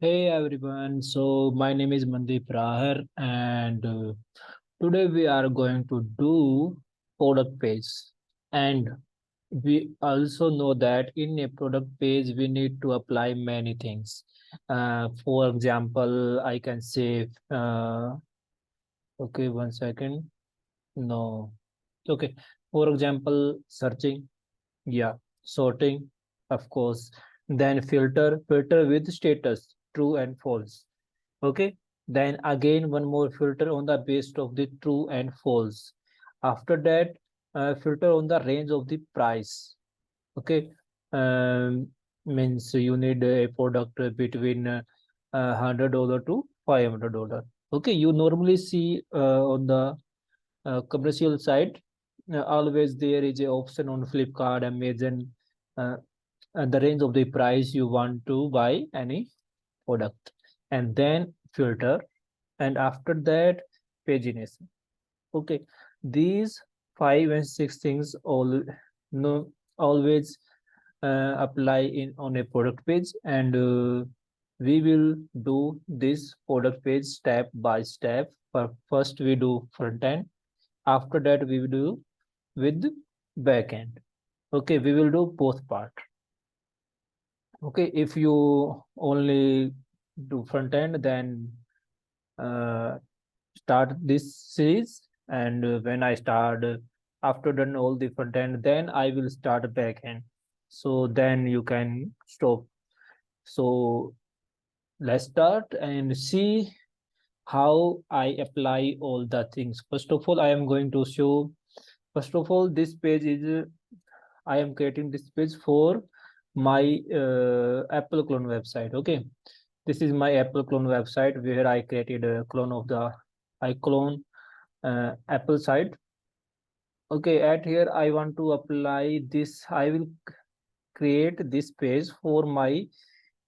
Hey everyone, so my name is Mandeep Rahar and today we are going to do product page. And we also know that in a product page we need to apply many things. For example, I can say, okay, 1 second. No, okay. For example, searching, yeah, sorting, of course. Then filter with status, true and false. Okay, then again one more filter on the based of the true and false. After that, filter on the range of the price. Okay, um, means you need a product between $100 to $500. Okay, you normally see on the commercial side, always there is a option on Flipkart, Amazon, uh, and the range of the price you want to buy any product, and then filter, and after that pagination. Okay, these 5 and 6 things all no always apply in on a product page, and we will do this product page step by step. First we do front end, after that we will do with backend. Okay, we will do both part. Okay, if you only do front end, then uh, start this series, and when I start after done all the front end, then I will start back end, so then you can stop. So let's start and see how I apply all the things. First of all, I am going to show, first of all, this page is I am creating this page for my Apple clone website. Okay, this is my Apple clone website where I created a clone of the I clone Apple site. Okay, at here I want to apply this. I will create this page for my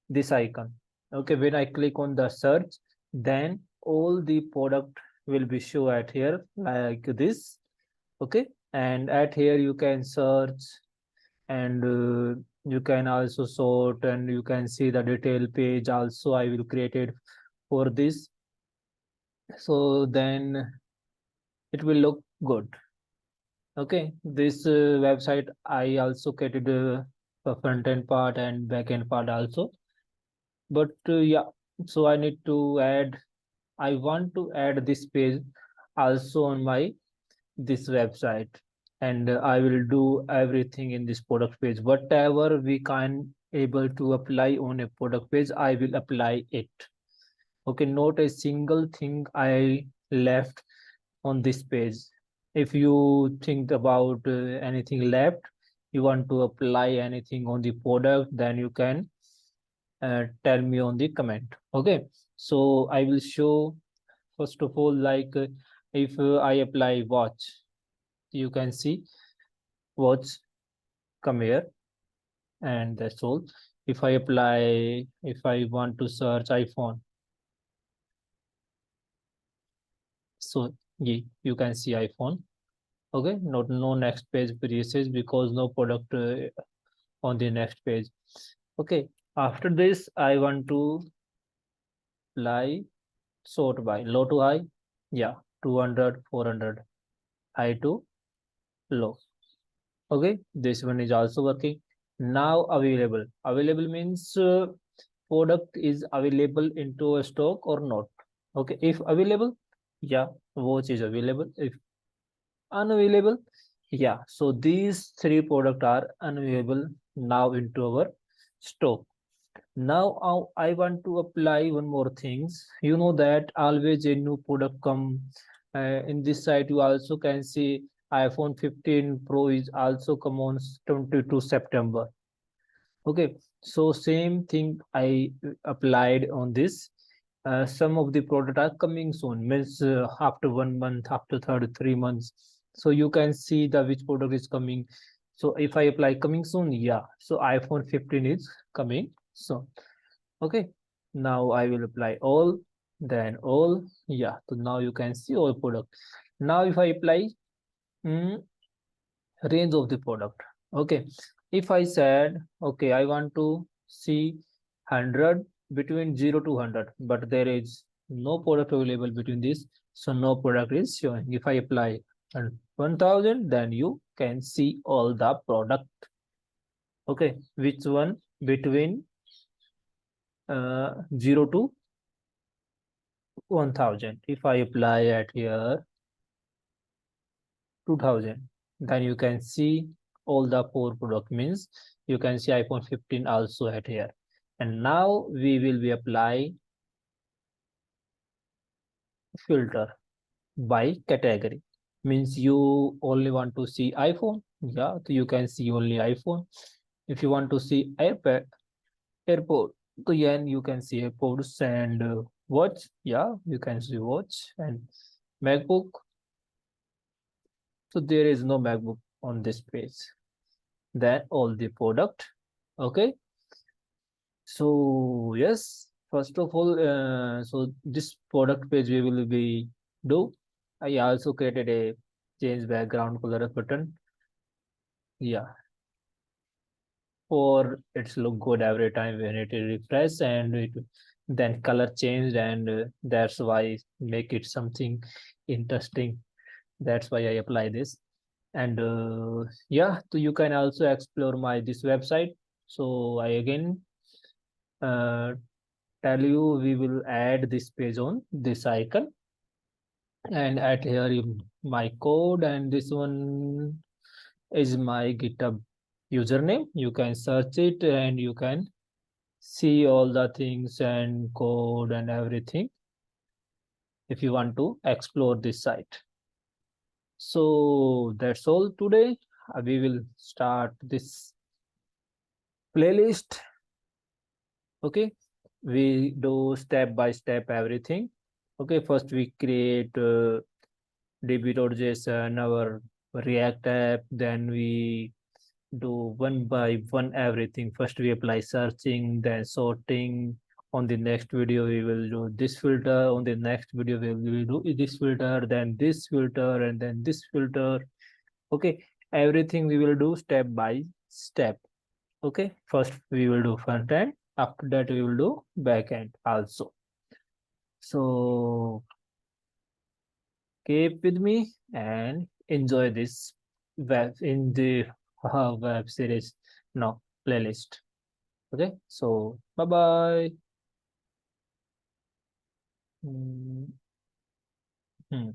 this icon. Okay, when I click on the search, then all the product will be show at here like this. Okay, and at here you can search, and you can also sort, and you can see the detail page also I will create it for this, so then it will look good. Okay, this website I also created the front end part and back end part also. But yeah, so I need to add, I want to add this page also on my this website, and I will do everything in this product page. Whatever we can able to apply on a product page, I will apply it. Okay, not a single thing I left on this page. If you think about anything left, you want to apply anything on the product, then you can tell me on the comment. Okay, so I will show first of all, like if I apply watch, you can see watch come here, and that's all. If I apply, if I want to search iPhone, so yeah, you can see iPhone. Okay, not no next page previous, because no product on the next page. Okay, after this I want to apply sort by low to high. Yeah, 200, 400, high to low. Okay, this one is also working. Now available means product is available into a stock or not. Okay, if available, yeah, watch is available. If unavailable, yeah, so these three products are unavailable now into our stock. Now I want to apply one more things. You know that always a new product come in this site. You also can see iPhone 15 Pro is also come on 22 September. Okay, so same thing I applied on this. Some of the product are coming soon, means after 1 month, after 3 months. So you can see the which product is coming. So if I apply coming soon, yeah, so iPhone 15 is coming soon. Okay, now I will apply all, then all. Yeah, so now you can see all product. Now if I apply mm, range of the product. Okay, if I said, okay, I want to see 100, between 0 to 100, but there is no product available between this, so no product is showing. If I apply 1000, then you can see all the product. Okay, which one between 0 to 1000? If I apply at here 2000, then you can see all the four product, means you can see iPhone 15 also at here. And now we will be apply filter by category, means you only want to see iPhone, yeah, so you can see only iPhone. If you want to see iPad, airport, so yeah, you can see airports. And watch, yeah, you can see watch. And MacBook, so there is no MacBook on this page. Then all the product. Okay, so yes, first of all, so this product page we will be do. I also created a change background color button. Yeah, for it's look good every time when it is refresh, and it then color changed, and that's why make it something interesting. That's why I apply this. And yeah, so you can also explore my this website. So I again uh, tell you, we will add this page on this icon, and at here my code, and this one is my GitHub username. You can search it and you can see all the things and code and everything if you want to explore this site. So that's all today. We will start this playlist. Okay, we do step by step everything. Okay, first we create db.json, our React app, then we do one by one everything. First we apply searching, then sorting. On the next video we will do this filter, on the next video we will do this filter, then this filter, and then this filter. Okay, everything we will do step by step. Okay, first we will do front end, after that we will do back end also. So keep with me and enjoy this web in the web series now playlist. Okay, so bye bye. Hmm. Hmm.